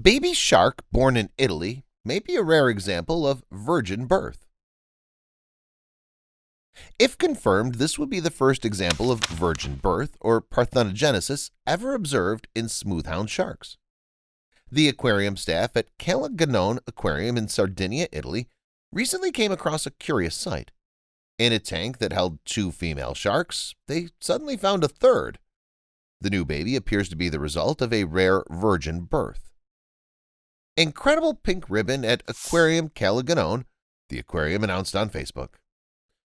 Baby shark born in Italy may be a rare example of virgin birth. If confirmed, this would be the first example of virgin birth or parthenogenesis ever observed in smoothhound sharks. The aquarium staff at Calaganone Aquarium in Sardinia, Italy, recently came across a curious sight. In a tank that held 2 female sharks, they suddenly found a third. The new baby appears to be the result of a rare virgin birth. Incredible pink ribbon at Aquarium Calaganone, the aquarium announced on Facebook.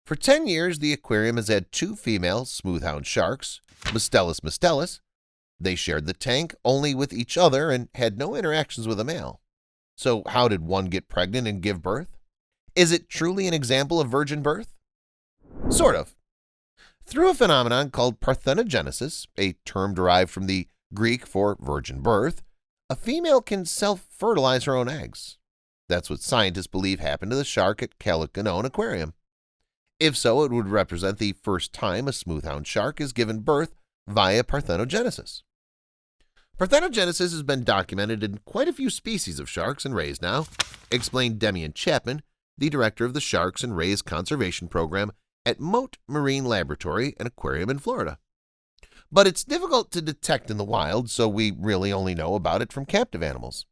For 10 years, the aquarium has had 2 female smoothhound sharks, Mustellus mustellus. They shared the tank only with each other and had no interactions with a male. So how did one get pregnant and give birth? Is it truly an example of virgin birth? Sort of. Through a phenomenon called parthenogenesis, a term derived from the Greek for virgin birth, a female can self-fertilize her own eggs. That's what scientists believe happened to the shark at Calaganone Aquarium. If so, it would represent the first time a smoothhound shark is given birth via parthenogenesis. Parthenogenesis has been documented in quite a few species of sharks and rays now, explained Demian Chapman, the director of the Sharks and Rays Conservation Program at Mote Marine Laboratory and Aquarium in Florida. But it's difficult to detect in the wild, so we really only know about it from captive animals.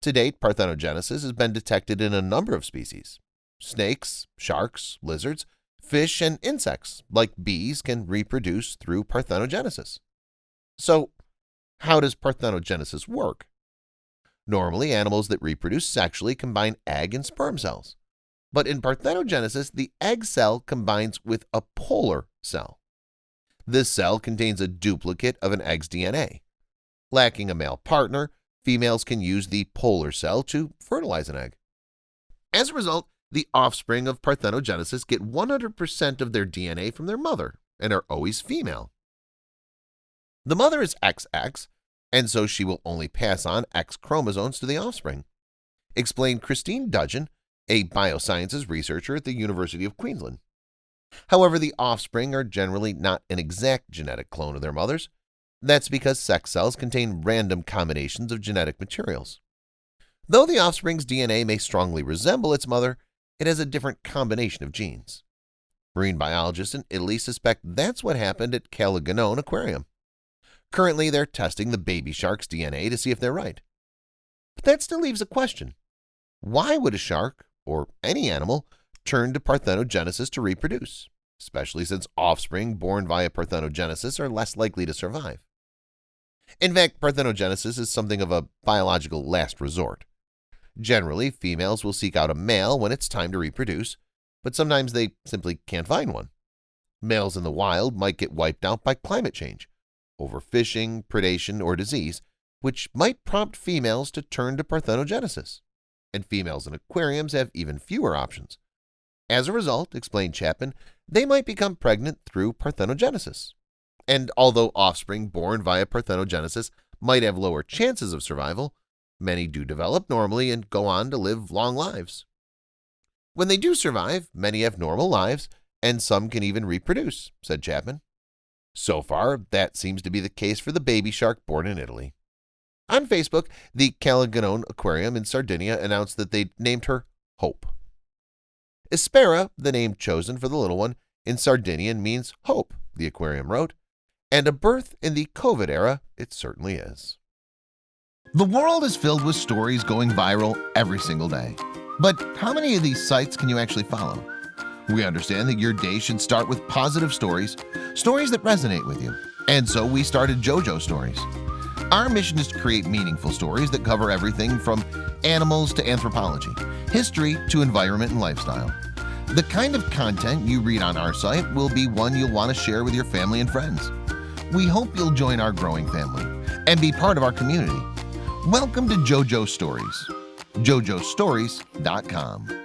To date, parthenogenesis has been detected in a number of species. Snakes, sharks, lizards, fish, and insects, like bees, can reproduce through parthenogenesis. So, how does parthenogenesis work? Normally, animals that reproduce sexually combine egg and sperm cells. But in parthenogenesis, the egg cell combines with a polar cell. This cell contains a duplicate of an egg's DNA. Lacking a male partner, females can use the polar cell to fertilize an egg. As a result, the offspring of parthenogenesis get 100% of their DNA from their mother and are always female. The mother is XX, and so she will only pass on X chromosomes to the offspring, explained Christine Dudgeon, a biosciences researcher at the University of Queensland. However, the offspring are generally not an exact genetic clone of their mothers. That's because sex cells contain random combinations of genetic materials. Though the offspring's DNA may strongly resemble its mother, it has a different combination of genes. Marine biologists in Italy suspect that's what happened at Calaganone Aquarium. Currently, they're testing the baby shark's DNA to see if they're right. But that still leaves a question. Why would a shark, or any animal, turn to parthenogenesis to reproduce, especially since offspring born via parthenogenesis are less likely to survive? In fact, parthenogenesis is something of a biological last resort. Generally, females will seek out a male when it's time to reproduce, but sometimes they simply can't find one. Males in the wild might get wiped out by climate change, overfishing, predation, or disease, which might prompt females to turn to parthenogenesis. And females in aquariums have even fewer options. As a result, explained Chapman, they might become pregnant through parthenogenesis. And although offspring born via parthenogenesis might have lower chances of survival, many do develop normally and go on to live long lives. When they do survive, many have normal lives, and some can even reproduce, said Chapman. So far, that seems to be the case for the baby shark born in Italy. On Facebook, the Calaganone Aquarium in Sardinia announced that they'd named her Hope. Espera, the name chosen for the little one, in Sardinian means hope, the aquarium wrote, and a birth in the COVID era it certainly is. The world is filled with stories going viral every single day. But how many of these sites can you actually follow? We understand that your day should start with positive stories, stories that resonate with you. And so we started JoJo Stories. Our mission is to create meaningful stories that cover everything from animals to anthropology, history to environment and lifestyle. The kind of content you read on our site will be one you'll want to share with your family and friends. We hope you'll join our growing family and be part of our community. Welcome to JoJo Stories, jojostories.com.